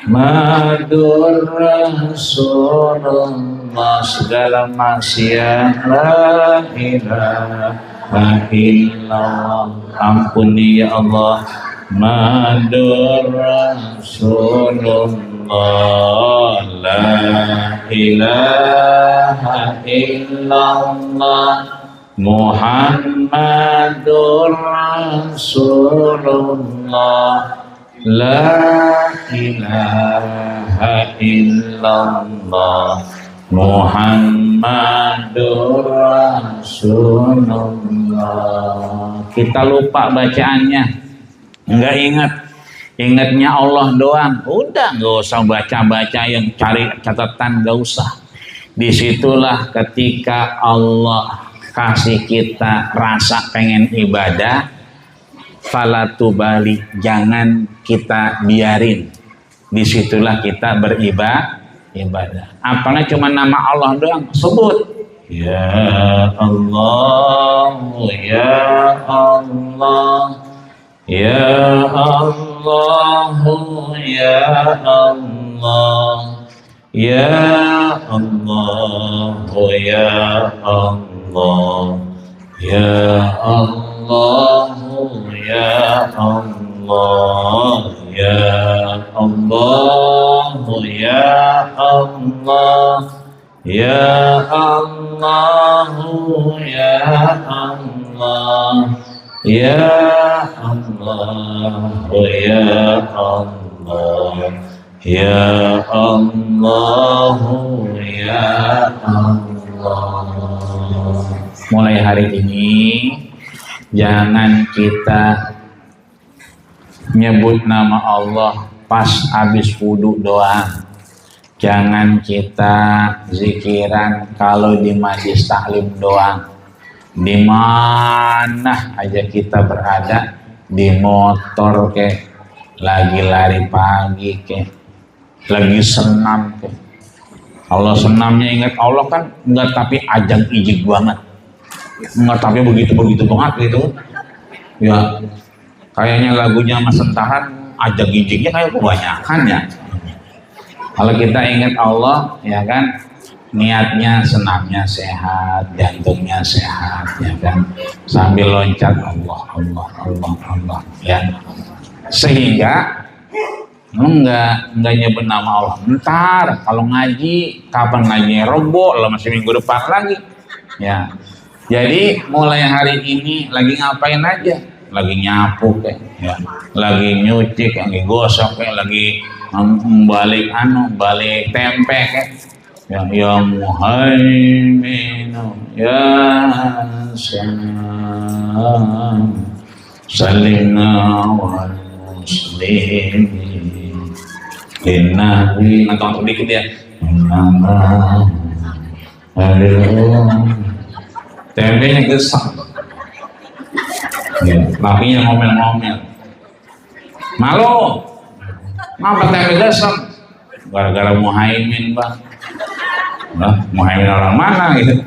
[SPEAKER 4] madur Rasulullah, segala maksiat la ilaha illallah, ampuni ya Allah madur Rasulullah, la ilaha illallah Muhammadur Rasulullah, la ilaha illallah Muhammadur Rasulullah. Kita lupa bacaannya, nggak ingat. Ingatnya Allah doang. Udah nggak usah baca-baca yang cari catatan, nggak usah. Disitulah ketika Allah kasih kita rasa pengen ibadah, falatubali, jangan kita biarin. Disitulah kita beribadah. Apalagi cuma nama Allah doang, sebut ya Allah, ya Allah, ya Allah, ya Allah, ya Allah, ya Allah, ya Allah, ya Allah, ya Allah, ya Allah, ya Allah, ya Allah, ya Allah, ya Allah, ya Allah, ya Allah. Mulai hari ini jangan kita nyebut nama Allah pas habis wudhu doang. Jangan kita zikiran kalau di majlis taklim doang. Di mana aja kita berada, di motor kek, lagi lari pagi kek, lagi senam kek. Allah senamnya ingat Allah kan enggak tapi ajang ijik banget. Enggak tapi begitu-begitu banget gitu. Ya kayaknya lagunya Mas Sentahan ajang ijiknya kayak kebanyakan ya. Kalau kita ingat Allah ya kan, niatnya senamnya sehat, jantungnya sehat ya kan, sambil loncat Allah ya. Sehingga enggak nyebut nama Allah. Ntar kalau ngaji, kapan ngajinya Rebo lah, masih minggu depan lagi ya. Jadi mulai hari ini lagi ngapain aja, lagi nyapu kayak ya, lagi nyuci kayak, lagi gosok kayak, lagi balik tempe kayak ya Muhaiminu ya salam salimna wal muslimin innahi, nonton dikit ya, tempenya gesang ya, lakinya ngomel-ngomel, malu ngapa tempe gesang, gara-gara Muhaimin bang. Muhaimin orang mana gitu,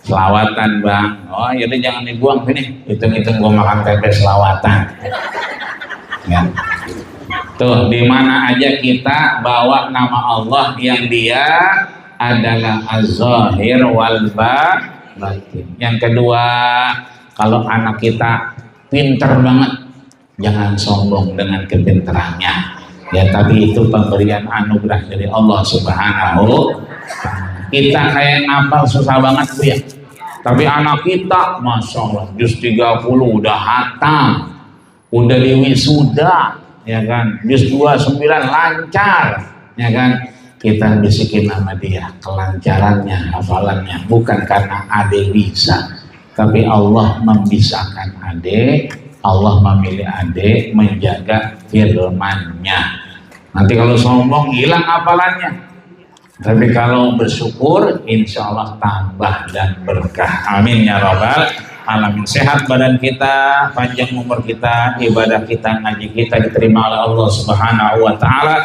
[SPEAKER 4] selawatan bang. Oh jadi jangan dibuang, sini hitung-hitung gua makan tempe selawatan ya. Tuh di mana aja kita bawa nama Allah yang dia adalah Az-Zahir wal Batin. Yang kedua, kalau anak kita pinter banget, jangan sombong dengan kepintarannya. Ya tadi itu pemberian anugerah dari Allah Subhanahu. Kita kayak ngapal susah banget Bu ya. Tapi anak kita Masya Allah juz 30 udah hatam, udah diwisuda, ya kan, juz 29 lancar, ya kan. Kita bisikin nama dia kelancarannya, hafalannya, bukan karena ade bisa, tapi Allah membisakan ade, Allah memilih ade menjaga firman-Nya. Nanti kalau sombong hilang hafalannya. Tapi kalau bersyukur insya Allah tambah dan berkah. Amin ya rabbal alamin. Sehat badan kita, panjang umur kita, ibadah kita, ngaji kita diterima oleh Allah Subhanahu wa taala.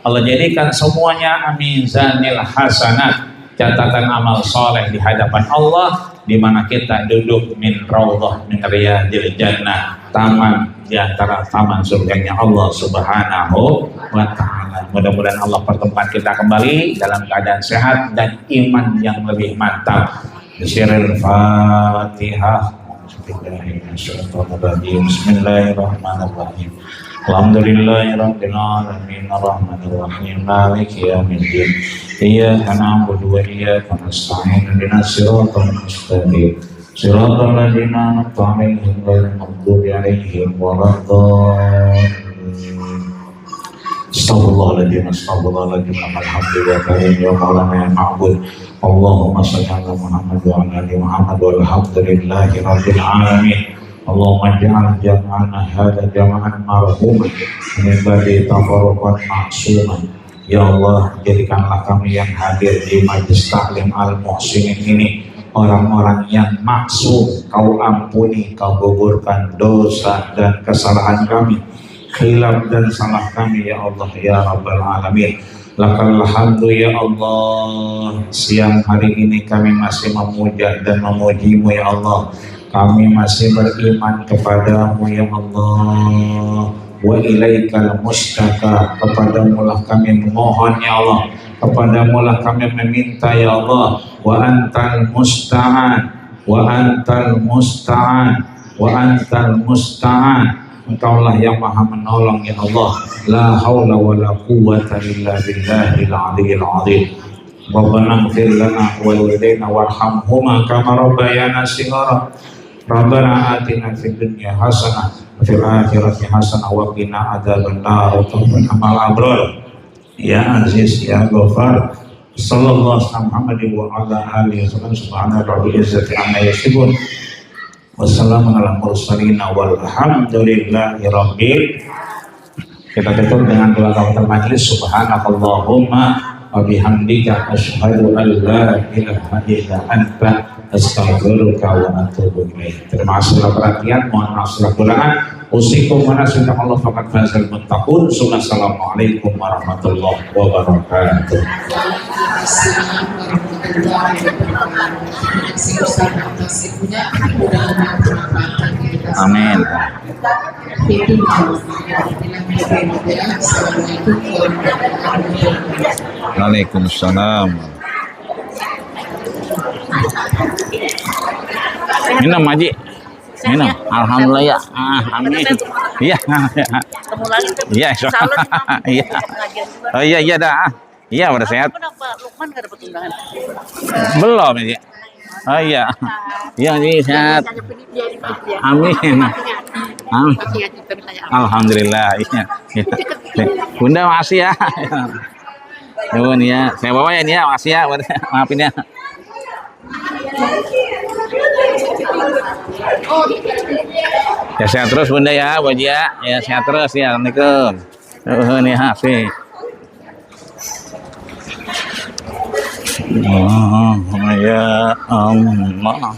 [SPEAKER 4] Allah jadikan semuanya mizanil hasanat, catatan amal soleh di hadapan Allah, di mana kita duduk min raudhah min riyadil jannah, taman di antara taman surganya Allah Subhanahu wa taala. Mudah-mudahan Allah pertemukan kita kembali dalam keadaan sehat dan iman yang lebih mantap. Bismillahirrahmanirrahim. Bismillahirrahmanirrahim. Alhamdulillahirabbil alamin arrahmanir rahim maliki yaumiddin. Iyyaka na'budu wa iyyaka nasta'in ihdinas siratal mustaqim. Siratal ladzina an'amta 'alaihim ghairil maghdubi 'alaihim waladdallin. Astaghfirullahaladzim, alhamdulillah, ya maulana ya ma'bud. Allahumma salli ala Muhammad wa ala ali Muhammad walhamdulillahi rabbil alamin. Allahumma ja'al jam'ana hadha jam'an marhuman min ba'di tafarruqan ma'suman. Ya Allah, jadikanlah kami yang hadir di majlis taklim al-muhsinin ini orang-orang yang maksum. Kau ampuni, kau gugurkan dosa dan kesalahan kami, khilaf dan salah kami ya Allah ya rabbal alamin. Lakal hamdu ya Allah. Siang hari ini kami masih memuja dan memuji-Mu ya Allah. Kami masih beriman kepadamu ya Allah. Wa ilaikal mustaka, kepadamu lah kami memohon ya Allah, kepadamu lah kami meminta ya Allah. Wa antal musta'an, wa antal musta'an, wa antal musta'an. Engkaulah yang maha menolong ya Allah. La haula wa la quwwata illa billahil aliyyil azim. Rabbana ighfir lana wa liwalidayna warhamhuma kama rabbayana shighara. Rabbana atina fid dunya hasanah wa fil akhirati hasanah wa qina adzabannar. Rabbana amal abrar. Ya Aziz ya Ghaffar. Sallallahu alaihi Muhammad wa ala alihi wa subhana rabbil izzati amma yasifun. Wassalamu ala mursalin walhamdulillahi rabbil. Kita tutup dengan doa kafatul majlis. Subhanakallahumma wa bihamdika asyhadu an la ilaha illa anta astaghfiruka wa atubu ilaik. Terima kasih atas perhatian, mohon maaf segala kekurangan. Usikum wa nasihat Allah faqad fazal muttaqun. Assalamualaikum warahmatullahi wabarakatuh.
[SPEAKER 3] Amin. Waalaikumsalam. Minum Haji, minum. Alhamdulillah ya. Amin. Iya. Iya. Iya. Oh iya iya dah. Iya udah sehat.
[SPEAKER 1] Lukman nggak dapat undangan?
[SPEAKER 3] Belum ya. Oh iya. Iya ini sehat. Amin. Alhamdulillah. Iya. Bunda makasih ya. Nuhun ya. Saya bawa ya ini ya. Makasih ya. Maafin ya. Ya sehat terus Bunda ya, Bajia. Ya sehat terus ya. Assalamualaikum. Nuhun ya. Sih. Oh, ya Allah.